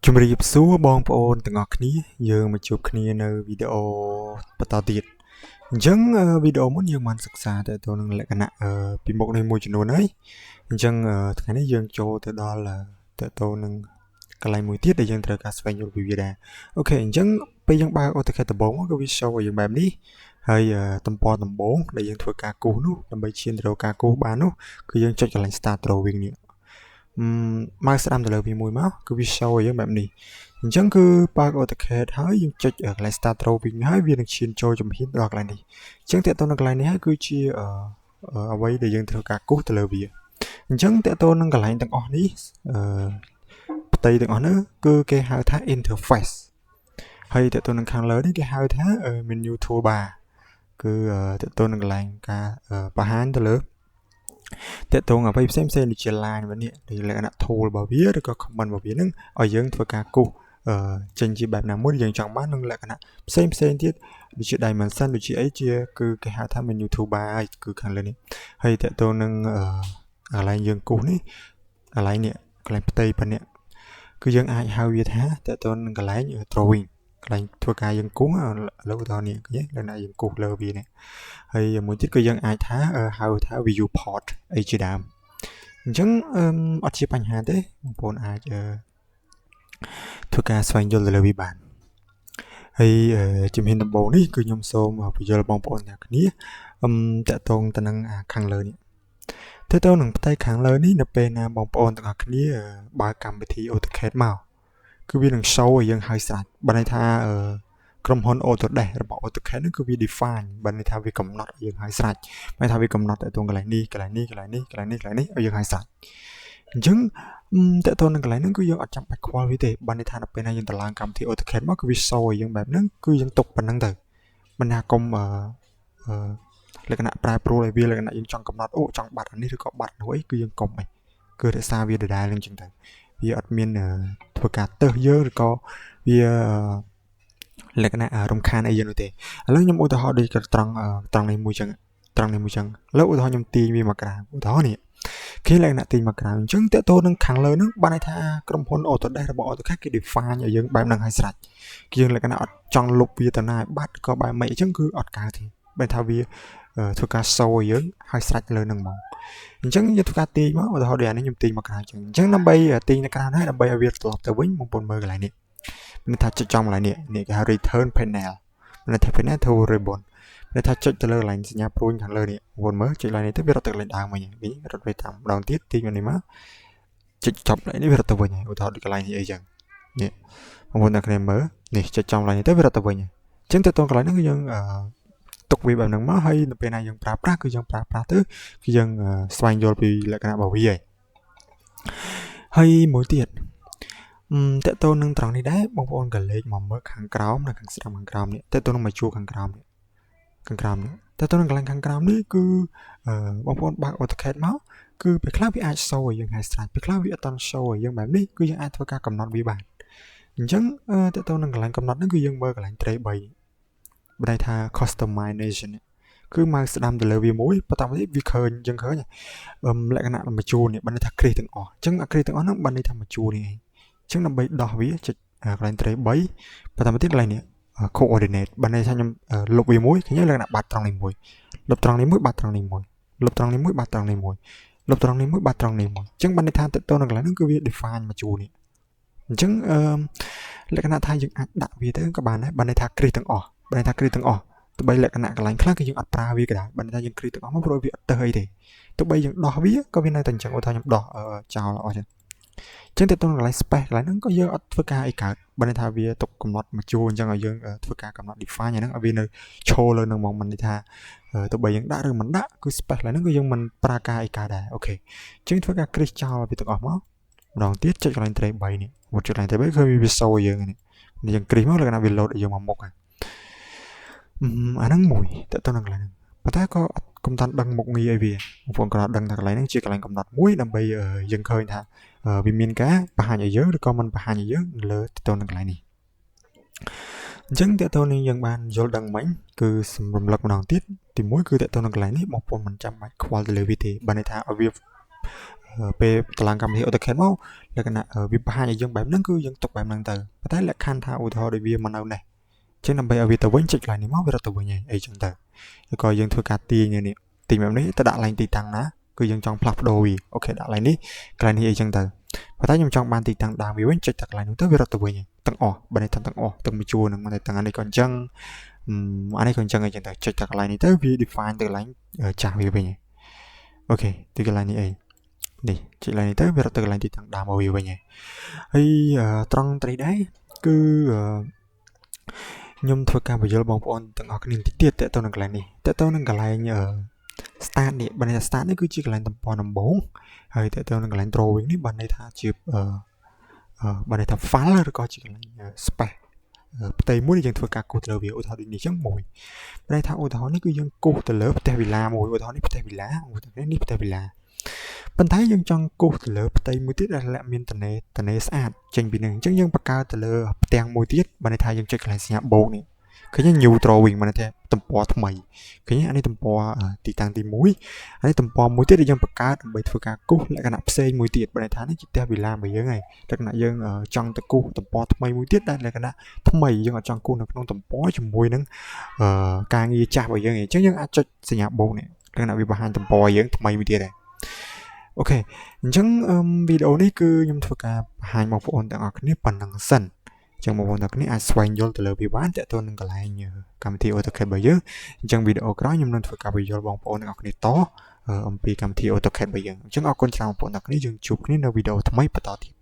ជំរាបសួរបងប្អូនទាំងអស់គ្នាយើងមកជួបគ្នានៅវីដេអូបន្តទៀតអញ្ចឹងវីដេអូមុនយើងបានសិក្សាទៅនឹងលក្ខណៈពីមុខនេះមួយចំនួនហើយអញ្ចឹងថ្ងៃនេះយើងចូលទៅដល់ទៅនឹងកន្លែងមួយទៀតដែលយើងត្រូវការស្វែងយល់ពីវាដែរអូខេអញ្ចឹងពេលយើងបើក AutoCAD ដំបូងក៏វា show ឲ្យយើងបែបនេះហើយតំពណ៌ដំបូងដែលយើងធ្វើការគូសនោះដើម្បីឈានទៅរកការគូសបាននោះគឺយើងចុចកន្លែង Start Drawing នេះមកស្ដាំទៅលើវាមួយមកគឺវា show ឲ្យយើងបែបនេះអញ្ចឹងគឺបើក AutoCAD ហើយយើងចុចកន្លែង Start Drawing ហើយវានឹងឈានចូលជំហានដល់កន្លែងនេះអញ្ចឹងតើតើនៅកន្លែងនេះហើយគឺជាអ្វីដែលយើងត្រូវការគូសទៅលើវាអញ្ចឹងតើតើនឹងកន្លែងទាំងអស់នេះផ្ទៃទាំងអស់នោះគឺគេហៅថា interface ហើយតើតើនឹងខាងលើនេះគេហៅថា menu toolbar គឺតើតើនឹងកន្លែងការបង្ហាញទៅលើតើតើអ្វីផ្សេងៗដូចជា line វិញនេះលក្ខណៈ tool របស់វាឬក៏ command របស់វានឹងឲ្យយើងធ្វើការគូសចេញជាបែបណាមួយយើងចង់បាននឹងលក្ខណៈផ្សេងទៀតដូចជា dimension ដូចជាអីជាគឺគេហៅថា menu toolbar ហើយគឺខាងលើនេះហើយតើតើនឹងកន្លែងយើងគូសនេះកន្លែងនេះកន្លែងផ្ទៃប៉ុណ្ណេះគឺយើងអាចហៅវាថាតើតើនឹងកន្លែង drawing កន្លែងធ្វើការយើងគូសឥឡូវឧទាហរណ៍នេះឃើញលក្ខណៈយើងគូសលើវានេះហើយមួយទៀតគឺយើងអាចថាហៅថា viewport អីជាដើមអញ្ចឹងអត់ជាបញ្ហាទេបងប្អូនអាចធ្វើការស្វែងយល់ទៅលើវាបានហើយជំហានដំបូងនេះគឺខ្ញុំសូមបញ្យល់បងប្អូនទាំងគ្នាតកតងទៅនឹងខាងលើនេះទៅនឹងផ្ទៃខាងលើនេះនៅពេលណាបងប្អូនទាំងអស់គ្នាបើកកម្មវិធី AutoCAD មកគឺវានឹង show ឲ្យយើងហើយស្រេចបើន័យថាក្រុមហ៊ុន Autodesk របស់ AutoCAD ហ្នឹងគឺវា define បើន័យថាវាកំណត់ឲ្យយើងហើយស្រេចបើន័យថាវាកំណត់ទៅតងកន្លែងនេះឲ្យយើងហើយស្រេចអញ្ចឹងតើតើនឹងកន្លែងហ្នឹងគឺយើងអត់ចាំបាច់ខ្វល់វាទេបើន័យថានៅពេលណាយើងទៅឡើងកម្មវិធី AutoCAD មកគឺវា show ឲ្យយើងបែបហ្នឹងគឺយើងទុកប៉ុណ្្នឹងទៅមិនថាកុំលក្ខណៈប្រែប្រួលឲ្យវាលក្ខណៈយើងចង់កំណត់ចង់បាត់អានេះឬក៏បាត់នោះអីគឺយើងកុំអីគឺរក្សាវាដដែលអញ្ចឹងទៅវាអត់មានធ្វើការទើសយើងឬក៏វាលក្ខណៈរំខានអីយើងនោះទេឥឡូវខ្ញុំឧទាហរណ៍ដូចត្រង់នេះមួយចឹងឥឡូវឧទាហរណ៍ខ្ញុំទាញវាមកក្រៅឧទាហរណ៍នេះគេលក្ខណៈទាញមកក្រៅអញ្ចឹងតើតើនឹងខាងលើហ្នឹងបានន័យថាក្រុមហ៊ុន Autodesk របស់ AutoCAD គេ define ឲ្យយើងបែបហ្នឹងហើយស្រេចគឺយើងលក្ខណៈអត់ចង់លុបវាទៅណាឲ្យបាត់ក៏បែបមិនអញ្ចឹងគឺអត់កើតទេបើថាវាធ្វើការ show ឲ្យយើងហើយស្រេចលើហ្នឹងហ្មងអញ្ចឹងយើងធ្វើការទាញមកឧទាហរណ៍ដូចអានេះខ្ញុំទាញមកក្រៅអញ្ចឹងដើម្បីទាញទៅក្រៅហើយដើម្បីឲ្យវាត្រឡប់ទៅវិញបងប្អូនមើលកន្លែងនេះមានថាចុចចំកន្លែងនេះគេហៅ return panel មានថា panel to ribbon មានថាចុចទៅលើកន្លែងសញ្ញាព្រួយខាងលើនេះបងប្អូនមើលចុចកន្លែងនេះទៅវារត់ទៅកន្លែងដើមវិញវិញរត់ទៅតាមម្ដងទៀតទាញមកនេះមកចុចចប់កន្លែងនេះវារត់ទៅវិញហើយឧទាហរណ៍ដូចកន្លែងនេះអីចឹងនេះបងប្អូនអ្នកគ្នាមើលនេះចុចចំកន្លែងនេះទៅវារត់ទៅវិញអញ្ចឹងទៅតងកន្លែងហ្នឹងគឺយើងទុកវាបែបហ្នឹងមកហើយនៅពេលណាយើងប្រើប្រាស់គឺយើងប្រើប្រាស់ទៅគឺយើងស្វែងយល់ពីលក្ខណៈរបស់វាហើយមួយទៀតតើតើនឹងត្រង់នេះដែរបងប្អូនក៏លេខមកមើលខាងក្រោមនិងខាងស្ដាំខាងក្រោមនេះតើតើនឹងមកជួខាងក្រោមនេះតើតើនឹងកន្លែងខាងក្រោមនេះគឺបងប្អូនបើក AutoCAD មកគឺពេលខ្លះវាអាច show ឲ្យយើងហើយស្រេចពេលខ្លះវាអត់ត show ឲ្យយើងបែបនេះគឺយើងអាចធ្វើការកំណត់វាបានអញ្ចឹងតើតើនឹងកន្លែងកំណត់ហ្នឹងគឺយើងមើលកន្លែង tray 3បើន័យថា customization គឺមកស្ដាំទៅលើវាមួយបន្តមកទៀតវាឃើញយើងឃើញលក្ខណៈមួយជួរនេះបើន័យថាគ្រីសទាំងអស់អញ្ចឹងអាគ្រីសទាំងអស់ហ្នឹងបើន័យថាមួយជួរនេះឯងអញ្ចឹងដើម្បីដោះវាចុចកន្លែង tray 3បន្តមកទៀតកន្លែងនេះ coordinate បើន័យថាខ្ញុំលុបវាមួយឃើញលក្ខណៈបាត់ត្រង់នេះមួយលុបត្រង់នេះមួយបាត់ត្រង់នេះមួយលុបត្រង់នេះមួយបាត់ត្រង់នេះមួយលុបត្រង់នេះមួយបាត់ត្រង់នេះមួយអញ្ចឹងបើន័យថាទៅនៅកន្លែងហ្នឹងគឺវា define មួយជួរនេះអញ្ចឹងលក្ខណៈថាយើងអាចដាក់វាទៅក៏បានដែរបើន័យថាគ្រីសទាំងអស់បើន័យថាគ្រីសទាំងអស់ទោះបីលក្ខណៈកន្លែងខ្លះគឺយើងអត់ប្រើវាក៏ដោយបើន័យថាយើងគ្រីសទាំងអស់មកព្រោះវាអត់ទៅអីទេទោះបីយើងដោះវាក៏វានៅតែអញ្ចឹងឧទាហរណ៍ខ្ញុំដោះចោលអស់ចឹងចឹងទៅកន្លែង space កន្លែងហ្នឹងក៏យើងអត់ធ្វើការអីកើតបើន័យថាវាទុកកំណត់មួយជួរអញ្ចឹងឲ្យយើងធ្វើការកំណត់ define ហ្នឹងឲ្យវានៅឈរលើនឹងហ្មងមិនន័យថាទោះបីយើងដាក់ឬមិនដាក់គឺ space កន្លែងហ្នឹងគឺយើងមិនប្រើការអីកើតដែរអូខេចឹងធ្វើការគ្រីសចោលវាទាំងអស់មកម្ដងទៀតចុចកន្លែង tray 3នេះចុចកន្លែង tray 3គឺវា show ឲ្យយើងនេះយើងគ្រីសមកលក្ខណៈវា load ឲ្យយើងមកមុខអាហ្នឹងមួយតើតើនឹងកន្លែងហ្នឹងប៉ុន្តែក៏អត់កុំតាន់ដឹងមុខងារអីវាបងប្អូនគាត់ដឹងថាកន្លែងហ្នឹងជាកន្លែងកំណត់មួយដើម្បីយើងឃើញថាវាមានការបង្ហាញឲ្យយើងឬក៏មិនបង្ហាញឲ្យយើងលើទៅនឹងកន្លែងនេះអញ្ចឹងតើតើនឹងយើងបានយល់ដឹងមិញគឺសម្រំលឹកម្ដងទៀតទី1គឺតើតើនឹងកន្លែងនេះបងប្អូនមិនចាំបាច់ខ្វល់ទៅលើវាទេបើន័យថាឲ្យវា ពេលតឡើងកម្មវិធី AutoCAD មកលក្ខណៈវាបង្ហាញឲ្យយើងបែបហ្នឹងគឺយើងទុកបែបហ្នឹងទៅប៉ុន្តែលក្ខខណ្ឌថាឧទាហរណ៍ដូចវាមកនៅនេះចឹងដើម្បីឲ្យវាទៅវិញចុចកន្លែងនេះមកវារត់ទៅវិញហើយអីចឹងទៅឬក៏យើងធ្វើការទាញនេះទាញបែបនេះទៅដាក់កន្លែងទីតាំងណាគឺយើងចង់ផ្លាស់ប្ដូរវាអូខេដាក់កន្លែងនេះកន្លែងនេះអីចឹងទៅប៉ុន្តែខ្ញុំចង់បានទីតាំងដើមវាវិញចុចតែកន្លែងនោះទៅវារត់ទៅវិញទាំងអស់បើនេះទាំងអស់ទាំងមួយជួរហ្នឹងតែទាំងអានេះក៏អញ្ចឹងអានេះក៏អញ្ចឹងអីចឹងទៅចុចតែកន្លែងនេះទៅវា define ទៅកន្លែងចាស់វាវិញអូខេទីកន្លែងនេះអីនេះចុចកន្លែងនេះទៅវារត់ទៅកន្លែងទីតាំងដើមមកវាវិញហើយត្រង់ត្រីដែរគឺខ្ញុំធ្វើការបញ្យល់បងប្អូនទាំងអស់គ្នាតិចទៀតតើទៅនឹងកន្លែងនេះតើទៅនឹងកន្លែងstart នេះបើនេះ start នេះគឺជាកន្លែងតំពន់ដំបូងហើយតើទៅនឹងកន្លែង drawing នេះបានន័យថាជាបានន័យថា file ឬក៏ជាកន្លែង space ផ្ទៃមួយយើងធ្វើការគូសទៅលើវាឧទាហរណ៍ដូចនេះចឹងមួយបានន័យថាឧទាហរណ៍នេះគឺយើងគូសទៅលើផ្ទះវិឡាមួយឧទាហរណ៍នេះផ្ទះវិឡាឧទាហរណ៍នេះផ្ទះវិឡាប៉ុន្តែយើងចង់គូសទៅលើផ្ទៃមួយទៀតដែលមានតនេស្អាតចេញពីនឹងអញ្ចឹងយើងបង្កើតទៅលើផ្ទាំងមួយទៀតបានន័យថាយើងចុចកន្លែងសញ្ញាបូកនេះឃើញ new drawing បានន័យថាទំព័រថ្មីឃើញអានេះទំព័រទីតាំងទី1អានេះទំព័រមួយទៀតដែលយើងបង្កើតដើម្បីធ្វើការគូសលក្ខណៈផ្សេងមួយទៀតបានន័យថានេះជាផ្ទះវិឡារបស់យើងហើយលក្ខណៈយើងចង់ទៅគូសទំព័រថ្មីមួយទៀតដែលលក្ខណៈថ្មីយើងអត់ចង់គូសនៅក្នុងទំព័រជាមួយនឹងការងារចាស់របស់យើងអញ្ចឹងយើងអាចចុចសញ្ញាបូកនេះលក្ខណៈវាបង្ហាញទំព័រយើងថ្មីមួយទៀតដែរអូខេអញ្ចឹងវីដេអូនេះគឺខ្ញុំធ្វើការបង្ហាញបងប្អូនទាំងអស់គ្នាប៉ុណ្ណឹងសិនអញ្ចឹងបងប្អូនទាំងគ្នាអាចស្វែងយល់ទៅលើវាបានតើតើនឹងកន្លែងកម្មវិធី AutoCAD របស់យើងអញ្ចឹងវីដេអូក្រោយខ្ញុំនឹងធ្វើការបញ្យល់បងប្អូនទាំងអស់គ្នាតអំពីកម្មវិធី AutoCAD របស់យើងអញ្ចឹងអរគុណច្រើនបងប្អូនទាំងគ្នាយើងជួបគ្នានៅវីដេអូថ្មីបន្តទៀត